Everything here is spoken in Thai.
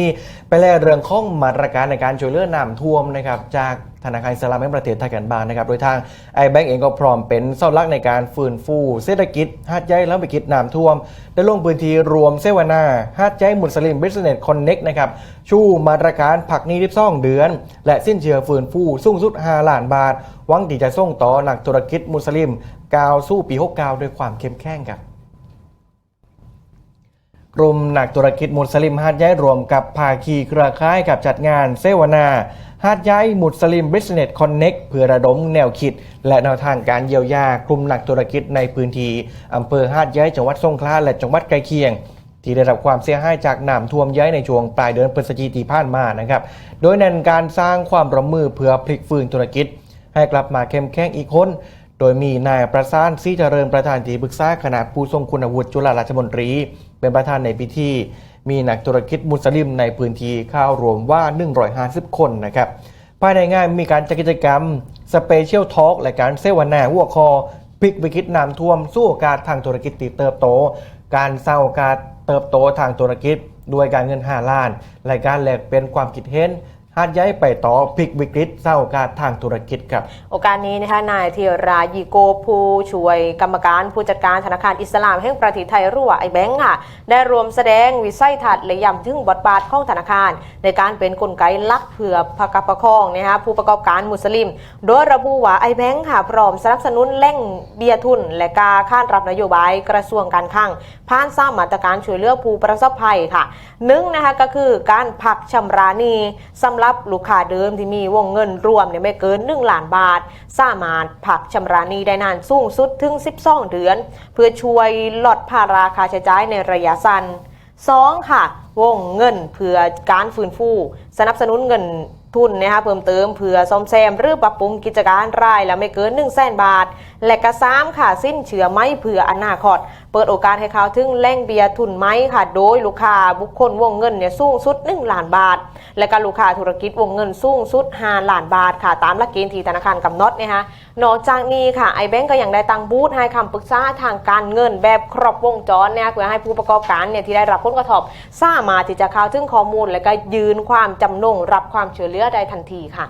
นี่ไปแลเรื่องของมาตรการในการช่วยเหลือน้ำท่วมนะครับจากธนาคารอิสลามแห่งประเทศไทยกันบ้างนะครับโดยทางแบงก์เองก็พร้อมเป็นเสาหลักในการฟื้นฟูเศรษฐกิจหาดใหญ่แล้ววิกฤตน้ำท่วมได้ลงพื้นที่รวมเสวนาหาดใหญ่มุสลิมบิสเนสคอนเน็กนะครับชูมาตรการผักหนี้12เดือนและสิ้นเชื้อฟื้นฟูสูงสุด5 ล้านบาทหวังที่จะส่งต่อนักธุรกิจมุสลิมก้าวสู้ปี69ด้วยความเข้มแข็งครับกลุ่มนักธุรกิจมุสลิมหาดใหญ่รวมกับภาคีเครือข่ายกับจัดงานเสวนาหาดใหญ่มุสลิมบิสเนสคอนเน็กเพื่อระดมแนวคิดและแนวทางการเยียวยากลุ่มนักธุรกิจในพื้นที่อำเภอหาดใหญ่จังหวัดสงขลาและจังหวัดใกล้เคียงที่ได้รับความเสียหายจากน้ำท่วมใหญ่ในช่วงปลายเดือนพฤศจิกายนที่ผ่านมานะครับโดยเน้นการสร้างความร่วมมือเพื่อพลิกฟื้นธุรกิจให้กลับมาเข้มแข็งอีกคนโดยมีนายประสานศรีเจริญประธานที่ปรึกษาคณะผู้ทรงคุณวุฒิจุฬาราชมนตรีเป็นประธานในพิธีมีนักธุรกิจมุสลิมในพื้นที่เข้ารวมว่า150 คนนะครับภายในงานมีการจัดกิจกรรมสเปเชียลทอล์กและการเสวนาหัวข้อพลิกวิกฤตน้ำท่วมสู้โอกาสทางธุรกิจที่เติบโตการสร้างโอกาสเติบโตทางธุรกิจด้วยการเงิน5 ล้านและการแลกเปลี่ยนความคิดเห็นหาดใหญ่ไปต่อพลิกวิกฤตสร้างโอกาสทางธุรกิจครับโอกาสนี้นะคะนายธีรายีโกผู้ช่วยกรรมการผู้จัดการธนาคารอิสลามแห่งประเทศไทยรั่วแบงก์ค่ะได้รวมแสดงวิสัยทัศน์และย้ำถึงบทบาทของธนาคารในการเป็นกลไกหลักเพื่อประคองนะคะผู้ประกอบการมุสลิมโดยระบุว่าแบงก์ค่ะพร้อมสนับสนุนแหล่งเบี้ยทุนและการค้านรับนโยบายกระทรวงการคลังผ่านสร้างมาตรการช่วยเหลือผู้ประสบภัยค่ะนะคะก็คือการพักชำระหนี้สำหรับลูกค้าเดิมที่มีวงเงินรวมไม่เกิน1 ล้านบาทสามารถพักชำระหนี้ได้นานสูงสุดถึง12 เดือนเพื่อช่วยลดภาระค่าใช้จ่ายในระยะสั้น2ค่ะวงเงินเพื่อการฟื้นฟูสนับสนุนเงินทุนนะคะเพิ่มเติมเพื่อซ่อมแซมหรือปรับปรุงกิจการรายละไม่เกิน100,000 บาทและก็3ค่ะสิ้นเชื่อไม้เพื่ออนาคตเปิดโอกาสให้เขาถึงแหล่งเบี้ยทุนไม้ค่ะโดยลูกค้าบุคคลวงเงินสูงสุด1 ล้านบาทและก็ลูกค้าธุรกิจวงเงินสูงสุด5 ล้านบาทค่ะตามหลักเกณฑ์ที่ธนาคารกำหนดนะคะนอกจากนี้ค่ะแบงก์ก็ยังได้ตั้งบูธให้คำปรึกษาทางการเงินแบบครบวงจรเนี่ยเพื่อให้ผู้ประกอบการที่ได้รับผลกระทบสามารถที่จะเข้าถึงข้อมูลและก็ยืนความจำนงรับความช่วยเหลือได้ทันทีค่ะ